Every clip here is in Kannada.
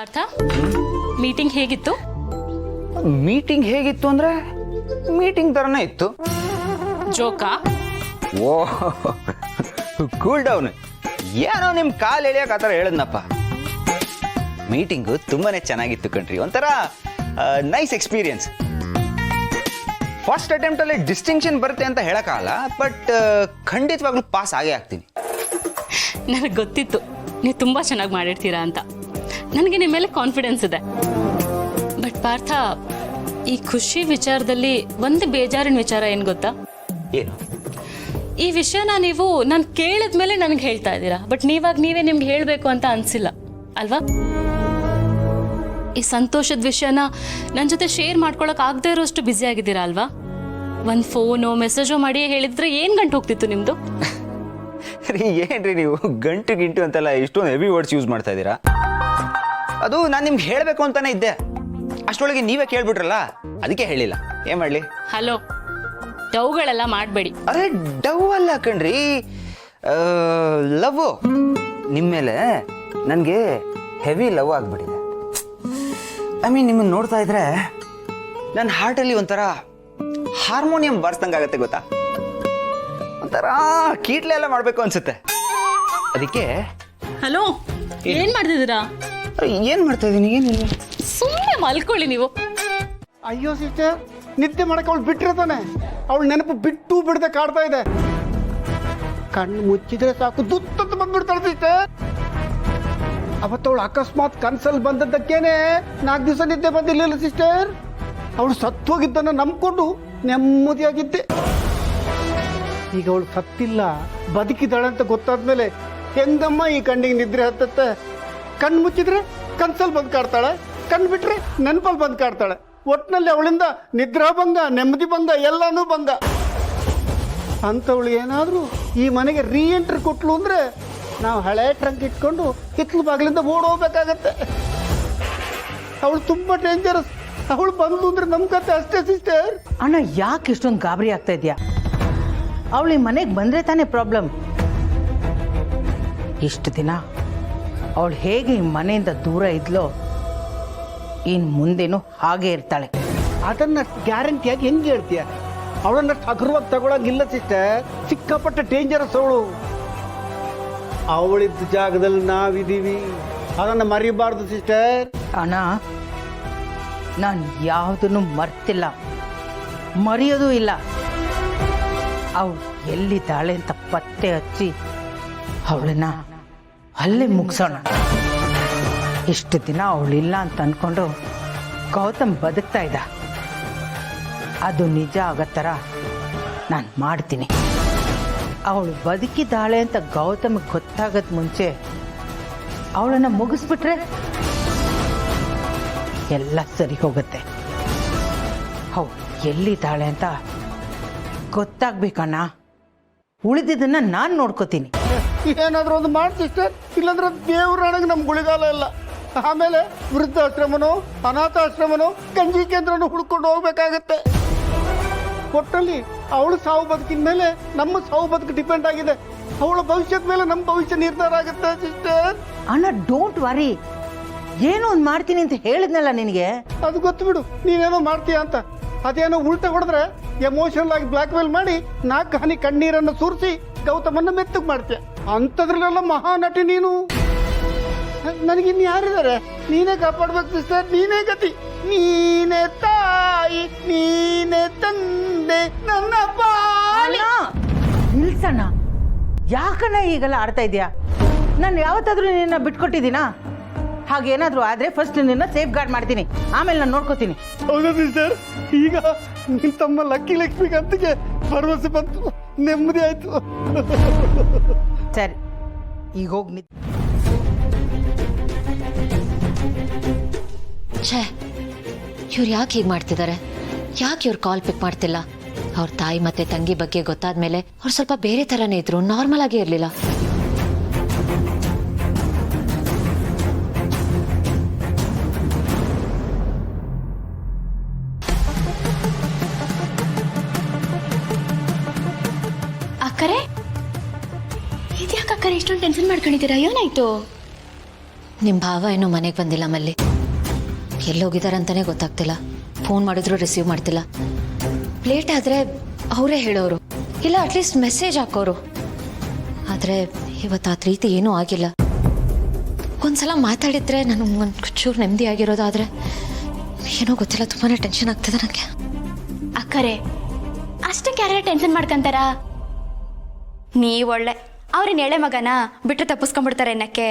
ಪಾರ್ಥ, ಮೀಟಿಂಗ್ ಹೇಗಿತ್ತು? ಮೀಟಿಂಗ್ ಹೇಗಿತ್ತು ಅಂದ್ರೆ ಮೀಟಿಂಗ್ ತರನೇ ಇತ್ತು. ಜೋಕಾ? ಓ ಕೂಲ್ ಡೌನ್. ಏನೋ ನಿಮ್ ಕಾಲ್ ಎಳಿಯಕ್ ಆತರ ಹೇಳದ್ನಪ್ಪ. ಮೀಟಿಂಗು ತುಂಬಾನೇ ಚೆನ್ನಾಗಿತ್ತು ಕಣ್ರಿ. ಒಂಥರ ನೈಸ್ ಎಕ್ಸ್ಪೀರಿಯನ್ಸ್. ಫಸ್ಟ್ ಅಟೆಂಪ್ಟ್ ಅಲ್ಲಿ ಡಿಸ್ಟಿಂಕ್ಷನ್ ಬರುತ್ತೆ ಅಂತ ಹೇಳಕ್ಕಾಗಲ್ಲ, ಬಟ್ ಖಂಡಿತವಾಗ್ಲೂ ಪಾಸ್ ಆಗೇ ಆಗ್ತೀನಿ. ನನಗೆ ಗೊತ್ತಿತ್ತು ನೀವು ತುಂಬ ಚೆನ್ನಾಗಿ ಮಾಡಿರ್ತೀರಾ ಅಂತ. ನನಗೆ ನಿಮ್ಮ ಮೇಲೆ ಕಾನ್ಫಿಡೆನ್ಸ್ ಇದೆ. ಬಟ್ ಪಾರ್ಥ, ಈ ಖುಷಿ ವಿಚಾರದಲ್ಲಿ ಒಂದು ಬೇಜಾರಿನ ವಿಚಾರ ಏನು ಗೊತ್ತಾ? ಏನು? ಈ ವಿಷಯನ ನೀವು ನಾನು ಕೇಳಿದ ಮೇಲೆ ನನಗೆ ಹೇಳ್ತಾ ಇದ್ದೀರಾ, ಬಟ್ ನೀವೇ ನಿಮ್ಗೆ ಹೇಳಬೇಕು ಅಂತ ಅನಿಸಿಲ್ಲ ಅಲ್ವಾ? ಈ ಸಂತೋಷದ ವಿಷಯನ ನನ್ನ ಜೊತೆ ಶೇರ್ ಮಾಡ್ಕೊಳಕ್ ಆಗದೆ ಇರೋಷ್ಟು ಬ್ಯುಸಿ ಆಗಿದ್ದೀರಾ ಅಲ್ವಾ? ಒಂದು ಫೋನೋ ಮೆಸೇಜೋ ಮಾಡಿ ಹೇಳಿದ್ರೆ ಏನು ಗಂಟು ಹೋಗ್ತಿತ್ತು ನಿಮ್ಮದು? ರೀ ಏನ್ರಿ ನೀವು ಗಂಟು ಗಿಂಟು ಅಂತೆಲ್ಲ ಇಷ್ಟೊಂದು ಹೆವಿ ವರ್ಡ್ಸ್ ಯೂಸ್ ಮಾಡ್ತಾ ಇದ್ದೀರಾ? ಅದು ನಾನು ನಿಮ್ಗೆ ಹೇಳಬೇಕು ಅಂತಾನೆ ಇದ್ದೆ. ಅಷ್ಟರೊಳಗೆ ನೀವೇ ಕೇಳ್ಬಿಟ್ರಲ್ಲ, ಅದಕ್ಕೆ ಹೇಳಿಲ್ಲ. ಏನ್ ಮಾಡ್ಲಿ? ಹಲೋ, ಡವ್ಗಳೆಲ್ಲ ಮಾಡಬೇಡಿ. ಅರೆ ಡವ್ ಅಲ್ಲ ಕಣ್ರಿ, ಲವ್. ನಿಮ್ಮ ಮೇಲೆ ನನಗೆ ಹೆವಿ ಲವ್ ಆಗ್ಬಿಟ್ಟಿದೆ. ಐ ಮೀನ್, ನಿಮ್ಮನ್ನ ನೋಡ್ತಾ ಇದ್ರೆ ನನ್ನ ಹಾರ್ಟಲ್ಲಿ ಒಂಥರ ಹಾರ್ಮೋನಿಯಂ ಬಾರಿಸ್ದಂಗಾಗತ್ತೆ ಗೊತ್ತಾ? ಒಂಥರ ಕೀಟ್ಲೆ ಎಲ್ಲ ಮಾಡಬೇಕು ಅನ್ಸುತ್ತೆ. ಅದಕ್ಕೆ. ಹಲೋ, ಏನ್ ಮಾಡ್ತಿದ್ದೀರಾ? ಏನ್ ಮಾಡ್ತಾ ಇದ್ದೀನಿ? ಏನಿಲ್ಲ, ಸುಮ್ಮನೆ ಮಲ್ಕೊಳ್ಳಿ ನೀವು. ಅಯ್ಯೋ ಸಿಸ್ಟರ್, ನಿದ್ದೆ ಮಾಡಕ್ಕೆ ಅವಳು ಬಿಟ್ಟಿರ್ತಾನೆ. ಅವಳು ನೆನಪು ಬಿಟ್ಟು ಬಿಡದೆ ಕಾಡ್ತಾ ಇದೆ. ಕಣ್ಣು ಮುಚ್ಚಿದ್ರೆ ಸಾಕು, ದುತ್ತಂತ ಬಂದ್ಬಿಡ್ತಾಳೆ ಸಿಸ್ಟರ್. ಅವತ್ತವಳು ಅಕಸ್ಮಾತ್ ಕನ್ಸಲ್ಲಿ ಬಂದದ್ದಕ್ಕೇನೆ 4 ದಿವಸ ನಿದ್ದೆ ಬಂದಿರ್ಲಿಲ್ಲ ಸಿಸ್ಟರ್. ಅವಳು ಸತ್ತೋಗಿದ್ದನ್ನ ನಂಬ್ಕೊಂಡು ನೆಮ್ಮದಿಯಾಗಿದ್ದೆ. ಈಗ ಅವಳು ಸತ್ತಿಲ್ಲ, ಬದುಕಿದ್ದಾಳೆ ಅಂತ ಗೊತ್ತಾದ್ಮೇಲೆ ಹೆಂಗಮ್ಮ ಈ ಕಣ್ಣಿಗೆ ನಿದ್ರೆ ಹತ್ತತ್ತೆ? ಕಣ್ಣು ಮುಚ್ಚಿದ್ರೆ ಕನ್ಸಲ್ಲಿ ಬಂದು ಕಾಡ್ತಾಳೆ, ಕಣ್ಣು ಬಿಟ್ರೆ ನೆನಪಲ್ಲಿ ಬಂದು ಕಾಡ್ತಾಳೆ. ಒಟ್ಟಿನಲ್ಲಿ ಅವಳಿಂದ ನಿದ್ರಾ ಭಂಗ, ನೆಮ್ಮದಿ ಭಂಗ, ಎಲ್ಲಾನು ಭಂಗ. ಅಂಥವಳು ಏನಾದರೂ ಈ ಮನೆಗೆ ರೀ ಎಂಟ್ರಿ ಕೊಟ್ಲು ಅಂದ್ರೆ ನಾವು ಹಳೆ ಟ್ರಂಕ್ ಇಟ್ಕೊಂಡು ಹಿತ್ಲು ಬಾಗಿಲಿಂದ ಓಡೋಗ್ಬೇಕಾಗತ್ತೆ. ಅವಳು ತುಂಬಾ ಡೇಂಜರಸ್. ಅವಳು ಬಂದು ಅಂದ್ರೆ ನಮ್ಮ ಕತೆ ಅಷ್ಟೇ ಸಿಸ್ಟರ್. ಅಣ್ಣ, ಯಾಕೆ ಇಷ್ಟೊಂದು ಗಾಬರಿ ಆಗ್ತಾ ಇದೆಯಾ? ಅವಳು ಈ ಮನೆಗೆ ಬಂದ್ರೆ ತಾನೇ ಪ್ರಾಬ್ಲಮ್. ಇಷ್ಟು ದಿನ ಅವಳು ಹೇಗೆ ಈ ಮನೆಯಿಂದ ದೂರ ಇದ್ಲೋ, ಇನ್ನು ಮುಂದೇನು ಹಾಗೆ ಇರ್ತಾಳೆ. ಅದನ್ನಷ್ಟು ಗ್ಯಾರಂಟಿಯಾಗಿ ಹೆಂಗೆ ಹೇಳ್ತೀಯ? ಅವಳನ್ನಷ್ಟು ಹಗುರವಾಗಿ ತಗೊಳಂಗಿಲ್ಲ ಸಿಸ್ಟರ್. ಸಿಕ್ಕಾಪಟ್ಟೆ ಡೇಂಜರಸ್ ಅವಳು. ಅವಳಿದ್ದ ಜಾಗದಲ್ಲಿ ನಾವಿದ್ದೀವಿ, ಅದನ್ನು ಮರಿಬಾರ್ದು ಸಿಸ್ಟರ್. ಅಣ್ಣ, ನಾನು ಯಾವುದನ್ನು ಮರ್ತಿಲ್ಲ, ಮರೆಯೋದು ಇಲ್ಲ. ಅವಳು ಎಲ್ಲಿದ್ದಾಳೆ ಅಂತ ಪತ್ತೆ ಹಚ್ಚಿ ಅವಳನ್ನ ಅಲ್ಲೇ ಮುಗಿಸೋಣ. ಇಷ್ಟು ದಿನ ಅವಳಿಲ್ಲ ಅಂತ ಅನ್ಕೊಂಡು ಗೌತಮ್ ಬದುಕ್ತಾ ಇದ್ದ. ಅದು ನಿಜ ಆಗೋ ಥರ ನಾನು ಮಾಡ್ತೀನಿ. ಅವಳು ಬದುಕಿದ್ದಾಳೆ ಅಂತ ಗೌತಮ್ಗೆ ಗೊತ್ತಾಗದ ಮುಂಚೆ ಅವಳನ್ನು ಮುಗಿಸ್ಬಿಟ್ರೆ ಎಲ್ಲ ಸರಿ ಹೋಗುತ್ತೆ. ಅವಳು ಎಲ್ಲಿದ್ದಾಳೆ ಅಂತ ಗೊತ್ತಾಗ್ಬೇಕಣ್ಣ. ಉಳಿದಿದ್ದನ್ನ ನಾನು ನೋಡ್ಕೋತೀನಿ. ಏನಾದರೂ ಒಂದು ಮಾಡಿ ಸಿಸ್ಟರ್, ಇಲ್ಲಾಂದ್ರೆ ದೇವ್ರಾಣಗೆ ನಮ್ಮ ಗುಳಿಗಾಲ ಇಲ್ಲ. ಆಮೇಲೆ ವೃದ್ಧಾಶ್ರಮನೋ ಅನಾಥಾಶ್ರಮನೋ ಗಂಜಿ ಕೇಂದ್ರನೋ ಹುಡ್ಕೊಂಡು ಹೋಗ್ಬೇಕಾಗತ್ತೆ. ಒಟ್ಟಲ್ಲಿ ಅವಳು ಸಾವು ಬದುಕಿನ ಮೇಲೆ ನಮ್ಮ ಸಾವು ಬದುಕು ಡಿಪೆಂಡ್ ಆಗಿದೆ. ಅವಳ ಭವಿಷ್ಯದ ಮೇಲೆ ನಮ್ಮ ಭವಿಷ್ಯ ನಿರ್ಧಾರ ಆಗುತ್ತೆ ಸಿಸ್ಟರ್. ಅಣ್ಣ, ಡೋಂಟ್ ವರಿ. ಏನೋ ಒಂದು ಮಾಡ್ತೀನಿ ಅಂತ ಹೇಳಿದ್ನಲ್ಲ ನಿನಗೆ. ಅದು ಗೊತ್ತು ಬಿಡು, ನೀನೇನೋ ಮಾಡ್ತೀಯ ಅಂತ. ಅದೇನೋ ಉಲ್ಟಾ ಹೊಡೆದ್ರೆ ಎಮೋಷನಲ್ ಆಗಿ ಬ್ಲಾಕ್ ಮೇಲ್ ಮಾಡಿ 4 ಹನಿ ಕಣ್ಣೀರನ್ನು ಸುರಿಸಿ ಗೌತಮನ್ನ ಮೆತ್ತಗೆ ಮಾಡ್ತೀಯ. ಅಂಥದ್ರಲ್ಲೆಲ್ಲ ಮಹಾನಟಿ ನೀನು. ನನಗಿನ್ನು ಯಾರಿದ್ದಾರೆ? ನೀನೇ ಕಾಪಾಡ್ಬೇಕು ಸಿಸ್ಟರ್. ನೀನೇ ಗತಿ, ನೀನೇ ತಾಯಿ, ನೀನೇ ತಂದೆ, ನನ್ನ ಬಾಳಿ. ನಿಲ್ಸಣ್ಣ, ಯಾಕಣ್ಣ ಈಗೆಲ್ಲ ಆಡ್ತಾ ಇದೆಯಾ? ನಾನು ಯಾವತ್ತಾದ್ರೂ ನಿನ್ನ ಬಿಟ್ಕೊಟ್ಟಿದ್ದೀನಾ? ಹಾಗೇನಾದ್ರೂ ಆದ್ರೆ ಫಸ್ಟ್ ನಿನ್ನ ಸೇಫ್ ಗಾರ್ಡ್ ಮಾಡ್ತೀನಿ, ಆಮೇಲೆ ನಾನು ನೋಡ್ಕೋತೀನಿ. ಹೌದಾ ಸಿಸ್ಟರ್? ಈಗ ನಿನ್ನ ತಮ್ಮ ಲಕ್ಕಿ ಲಕ್ಷ್ಮಿ ಗಂತಿಗೆ ಭರವಸೆ ಬಂತು, ನೆಮ್ಮದಿ ಆಯ್ತು. ಸರಿ, ಈಗ ಹೋಗಿ ಛೇ, ಇವ್ರು ಯಾಕೆ ಹೀಗೆ ಮಾಡ್ತಿದ್ದಾರೆ? ಯಾಕೆ ಇವ್ರು ಕಾಲ್ ಪಿಕ್ ಮಾಡ್ತಿಲ್ಲ? ಅವ್ರ ತಾಯಿ ಮತ್ತೆ ತಂಗಿ ಬಗ್ಗೆ ಗೊತ್ತಾದ್ಮೇಲೆ ಅವ್ರು ಸ್ವಲ್ಪ ಬೇರೆ ಥರನೇ ಇದ್ರು, ನಾರ್ಮಲ್ ಆಗೇ ಇರಲಿಲ್ಲ. ಅಕ್ಕರೆ, ಇದ್ಯಾಕೆ ಅಕ್ಕರೆ ಇಷ್ಟೊಂದು ಟೆನ್ಷನ್ ಮಾಡ್ಕೊಂಡಿದ್ದೀರಾ? ಏನಾಯ್ತು? ನಿಮ್ಮ ಭಾವ ಏನೋ ಮನೆಗೆ ಬಂದಿಲ್ಲ ಮಲ್ಲಿ. ಎಲ್ಲೋಗಿದಾರಂತಾನೆ ಗೊತ್ತಾಗ್ತಿಲ್ಲ. ಫೋನ್ ಮಾಡಿದ್ರು ರಿಸೀವ್ ಮಾಡ್ತಿಲ್ಲ. ಲೇಟ್ ಆದರೆ ಅವರೇ ಹೇಳೋರು, ಇಲ್ಲ ಅಟ್ಲೀಸ್ಟ್ ಮೆಸೇಜ್ ಹಾಕೋರು. ಆದರೆ ಇವತ್ತು ಆ ರೀತಿ ಏನೂ ಆಗಿಲ್ಲ. ಒಂದ್ಸಲ ಮಾತಾಡಿದ್ರೆ ನನಗೆ ಒಂದು ಚೂರು ನೆಮ್ಮದಿ ಆಗಿರೋದಾದರೆ ಏನೋ ಗೊತ್ತಿಲ್ಲ, ತುಂಬಾ ಟೆನ್ಷನ್ ಆಗ್ತದೆ ನನಗೆ. ಅಕ್ಕರೆ ಅಷ್ಟಕ್ಕೆ ಯಾರ್ಯಾರು ಟೆನ್ಷನ್ ಮಾಡ್ಕೊಂತಾರ? ನೀವೊಳ್ಳೆ ಅವ್ರನ್ನ ಎಳೆ ಮಗನ ಬಿಟ್ಟರೆ ತಪ್ಪಿಸ್ಕೊಂಡ್ಬಿಡ್ತಾರೆ ಅನ್ನಕ್ಕೆ.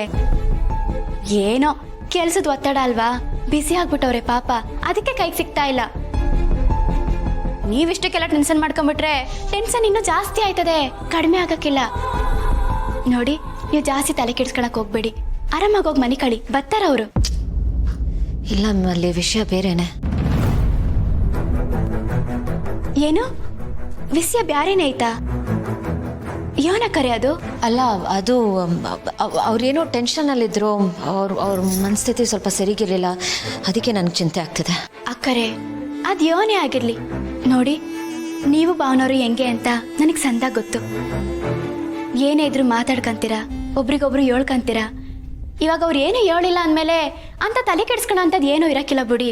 ಏನೋ ಕೆಲ್ಸದ ಒತ್ತಡ ಅಲ್ವಾ, ಬಿಸಿ ಆಗ್ಬಿಟ್ಟವ್ರೆ ಪಾಪ, ಅದಕ್ಕೆ ಕೈಗೆ ಸಿಗ್ತಾ ಇಲ್ಲ. ನೀವಿಷ್ಟಕ್ಕೆಲ್ಲ ಟೆನ್ಷನ್ ಮಾಡ್ಕೊಂಡ್ಬಿಟ್ರೆ ಟೆನ್ಷನ್ ಇನ್ನೂ ಜಾಸ್ತಿ ಆಯ್ತದೆ, ಕಡಿಮೆ ಆಗಕ್ಕಿಲ್ಲ. ನೋಡಿ, ನೀವು ಜಾಸ್ತಿ ತಲೆ ಕೆಡ್ಸ್ಕೊಳಕ್ ಹೋಗ್ಬೇಡಿ, ಆರಾಮಾಗಿ ಹೋಗಿ ಮನೆ ಕಳಿ, ಬರ್ತಾರ ಅವರು. ಇಲ್ಲ ಮಲ್ಲಿ, ವಿಷಯ ಬೇರೆನೆ. ಏನು ವಿಷಯ ಬ್ಯಾರೇನೆ ಐತಾ? ಏನಕ್ಕರೆ ಅದು? ಅಲ್ಲ, ಅದು ಅವ್ರೇನೋ ಟೆನ್ಷನಲ್ಲಿದ್ದರು. ಅವ್ರ ಮನಸ್ಥಿತಿ ಸ್ವಲ್ಪ ಸರಿಗಿರಲಿಲ್ಲ, ಅದಕ್ಕೆ ನನಗೆ ಚಿಂತೆ ಆಗ್ತಿದೆ. ಅಕ್ಕರೆ ಅದು ಯೋನೇ ಆಗಿರ್ಲಿ. ನೋಡಿ, ನೀವು ಭಾವನವರು ಹೆಂಗೆ ಅಂತ ನನಗೆ ಸಂದಾಗ ಗೊತ್ತು. ಏನೇ ಇದ್ರು ಮಾತಾಡ್ಕಂತೀರ, ಒಬ್ರಿಗೊಬ್ರು ಹೇಳ್ಕಂತೀರ. ಇವಾಗ ಅವ್ರು ಏನೂ ಹೇಳಿಲ್ಲ ಅಂದಮೇಲೆ ಅಂತ ತಲೆ ಕೆಡ್ಸ್ಕೊಳ್ಳೋ ಅಂಥದ್ದು ಏನೂ ಇರಕ್ಕಿಲ್ಲ ಬಿಡಿ.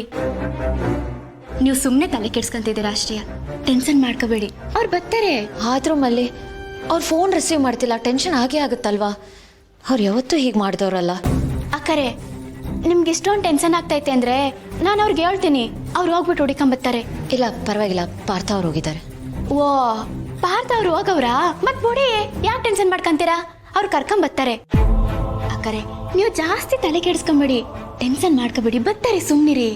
ನೀವು ಸುಮ್ಮನೆ ತಲೆ ಕೆಡ್ಸ್ಕೊಂತಿದ್ದೀರಾ ಅಷ್ಟೇ, ಟೆನ್ಷನ್ ಮಾಡ್ಕೋಬೇಡಿ, ಅವ್ರು ಬರ್ತಾರೆ. ಆದರೂ ಮಲ್ಲಿ ಅವ್ರು ಫೋನ್ ರಿಸೀವ್ ಮಾಡ್ತಿಲ್ಲ, ಟೆನ್ಷನ್ ಆಗೇ ಆಗುತ್ತಲ್ವಾ? ಅವ್ರು ಯಾವತ್ತೂ ಹೀಗೆ ಮಾಡಿದವರಲ್ಲ. ಅಕ್ಕರೆ ನಿಮ್ಗೆ ಇಷ್ಟೊಂದು ಟೆನ್ಷನ್ ಆಗ್ತೈತೆ ಅಂದರೆ ನಾನು ಅವ್ರಿಗೆ ಹೇಳ್ತೀನಿ, ಅವ್ರು ಹೋಗ್ಬಿಟ್ಟು ಹುಡಿಕೊಂಬರ್ತಾರೆ. ಇಲ್ಲ ಪರವಾಗಿಲ್ಲ, ಪಾರ್ಥ ಅವ್ರು ಹೋಗಿದ್ದಾರೆ. ಓ, ಪಾರ್ಥ ಅವ್ರು ಹೋಗವ್ರಾ? ಮತ್ ಬಿಡಿ, ಯಾಕೆ ಟೆನ್ಷನ್ ಮಾಡ್ಕೊಂತೀರಾ? ಅವ್ರು ಕರ್ಕೊಂಬರ್ತಾರೆ. ಅಕ್ಕರೆ ನೀವು ಜಾಸ್ತಿ ತಲೆ ಕೆಡಿಸ್ಕೊಂಬೇಡಿ, ಟೆನ್ಷನ್ ಮಾಡ್ಕೋಬೇಡಿ, ಬರ್ತಾರೆ, ಸುಮ್ಮನಿರಿ.